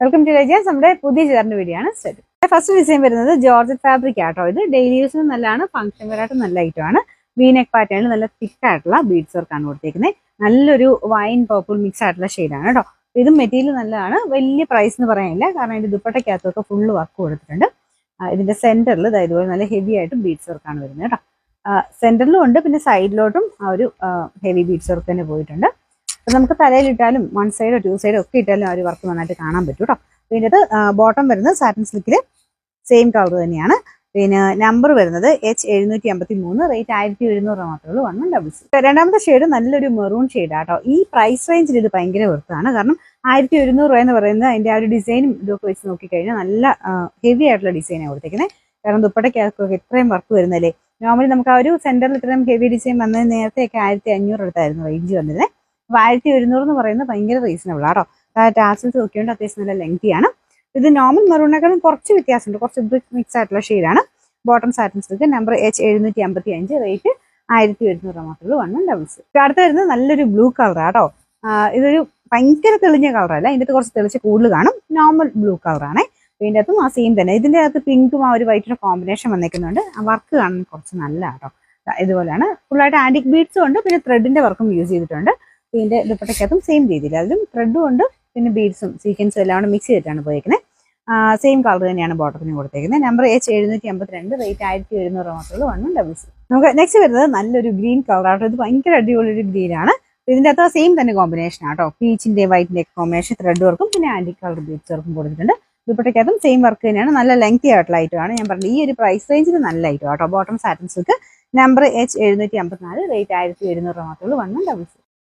Welcome to രജാസ്. നമ്മുടെ പുതിയ ചേർന്ന വീഡിയോ ആണ് സ്റ്റാർട്ട്. ഫസ്റ്റ് ഡിസൈൻ വരുന്നത് ജോർജറ്റ് ഫാബ്രിക് ആട്ടോ. ഇത് ഡെയിലി യൂസിന് നല്ലതാണ്, ഫംഗ്ഷൻ വെയറായിട്ട് നല്ല ഐറ്റം ആണ്. വീനെക്ക് പാറ്റേണിൽ നല്ല തിക്ക് ആയിട്ടുള്ള ബീഡ്സ് വർക്ക് ആണ് കൊടുത്തേക്കുന്നത്. നല്ലൊരു വൈൻ പർപ്പിൾ മിക്സ് ആയിട്ടുള്ള ഷെയ്ഡാണ് കേട്ടോ. ഇത് മെറ്റീരിയൽ നല്ലതാണ്, വലിയ പ്രൈസ് എന്ന് പറയാനില്ല, കാരണം ഇതിന്റെ ദുപ്പട്ടയ്ക്കകത്തൊക്കെ ഫുള്ള് വർക്ക് കൊടുത്തിട്ടുണ്ട്. ഇതിന്റെ സെന്ററിൽ ഇതുപോലെ നല്ല ഹെവി ആയിട്ട് ബീഡ്സ് വർക്കാണ് വരുന്നത് കേട്ടോ. സെന്ററിലും ഉണ്ട്, പിന്നെ സൈഡിലോട്ടും ആ ഒരു ഹെവി ബീഡ്സ് വർക്ക് തന്നെ പോയിട്ടുണ്ട്. അപ്പം നമുക്ക് തലയിലിട്ടാലും 1 സൈഡോ 2 സൈഡോ ഒക്കെ ഇട്ടാലും ആ ഒരു വർക്ക് നന്നായിട്ട് കാണാൻ പറ്റും കേട്ടോ. പിന്നെ ഇത് ബോട്ടം വരുന്നത് സാറ്റിൻ സിൽക്കിൽ സെയിം കളർ തന്നെയാണ്. പിന്നെ നമ്പർ വരുന്നത് H753, റേറ്റ് 1700 മാത്രമേ ഉള്ളൂ. 116. രണ്ടാമത്തെ ഷെയ്ഡ് നല്ലൊരു മെറൂൺ ഷെയ്ഡാട്ടോ. ഈ പ്രൈസ് റേഞ്ചിൽ ഇത് ഭയങ്കര വർത്താണ്, കാരണം 1700 രൂപ എന്ന് പറയുന്നത് അതിന്റെ ആ ഒരു ഡിസൈനും ഇതൊക്കെ വെച്ച് നോക്കിക്കഴിഞ്ഞാൽ നല്ല ഹെവി ആയിട്ടുള്ള ഡിസൈനാണ് കൊടുത്തേക്കുന്നത്. കാരണം ദുപ്പട്ടയ്ക്കകത്തൊക്കെ ഇത്രയും വർക്ക് വരുന്നല്ലേ. നോർമലി നമുക്ക് ആ ഒരു സെന്ററിൽ ഇത്രയും ഹെവി ഡിസൈൻ വന്നത് നേരത്തെയൊക്കെ 1500 അടുത്തായിരുന്നു റേഞ്ച് വന്നത്. അപ്പോൾ 1700 എന്ന് പറയുന്നത് ഭയങ്കര റീസണബിൾ ആട്ടോ. ടാസിൽസ് നോക്കിയുണ്ട്, അത്യാവശ്യം നല്ല ലെങ്തിയാണ്. ഇത് നോർമൽ മെറൂണിനേക്കാളും കുറച്ച് വ്യത്യാസമുണ്ട്, കുറച്ച് ബ്രിക്ക് മിക്സ് ആയിട്ടുള്ള ഷെയ്ഡാണ്. Bottom satin silk, number H755, rate 1700 മാത്രമേ ഉള്ളൂ. 116. അടുത്ത് വരുന്നത് നല്ലൊരു ബ്ലൂ കളർ ആട്ടോ. ഇതൊരു ഭയങ്കര തെളിഞ്ഞ കളറല്ല, ഇതിൻ്റെ അകത്ത് കുറച്ച് തെളിച്ച് കൂടുതൽ കാണും. നോർമൽ ബ്ലൂ കളറാണ്. ഇതിൻ്റെ അകത്തും ആ സെയിം തന്നെ. ഇതിൻ്റെ അകത്ത് പിങ്കും ആ ഒരു വൈറ്റിന്റെ കോമ്പിനേഷൻ വന്നേക്കുന്നുണ്ട്. ആ വർക്ക് കാണാൻ കുറച്ച് നല്ല ആട്ടോ. ഇതുപോലെയാണ്. ഫുള്ളായിട്ട് ആന്റിക് ബീഡ്സും ഉണ്ട്, പിന്നെ ത്രെഡിന്റെ വർക്കും യൂസ് ചെയ്തിട്ടുണ്ട്. ഇതിന്റെ ദുപ്പട്ടയ്ക്കകത്തും സെയിം രീതിയിൽ അതിലും ത്രെഡും ഉണ്ട്, പിന്നെ ബീഡ്സും സീക്വൻസും എല്ലാം കൂടെ മിക്സ് ചെയ്തിട്ടാണ് പോയിരിക്കുന്നത്. സെയിം കളർ തന്നെയാണ് ബോട്ടത്തിന് കൊടുത്തേക്കുന്നത്. നമ്പർ H752, റേറ്റ് 1700 മാത്രമേ ഉള്ളൂ. 116. നമുക്ക് നെക്സ്റ്റ് വരുന്നത് നല്ലൊരു ഗ്രീൻ കളർ ആട്ടോ. ഇത് ഭയങ്കര അടിപൊളി ഒരു ഗ്രീൻ ആണ്. ഇതിന്റെ അകത്ത് സെയിം തന്നെ കോമ്പിനേഷൻ ആട്ടോ. പീച്ചിന്റെ വൈറ്റിന്റെ കോമ്പിനേഷൻ, ത്രെഡ് വർക്കും പിന്നെ ആന്റി കളർ ബീഡ്സ് വർക്കും കൊടുത്തിട്ടുണ്ട്. ദുപ്പട്ടയ്ക്കകത്തും സെയിം വർക്ക് തന്നെയാണ്. നല്ല ലെങ്തി ആയിട്ടുള്ള ഐറ്റം ആണ്. ഞാൻ പറഞ്ഞത് ഈ ഒരു പ്രൈസ് റേഞ്ചിൽ നല്ല ഐറ്റം ആട്ടോ. Bottom satin silk, number H754, rate 1700 മാത്രമേ ഉള്ളൂ. 116.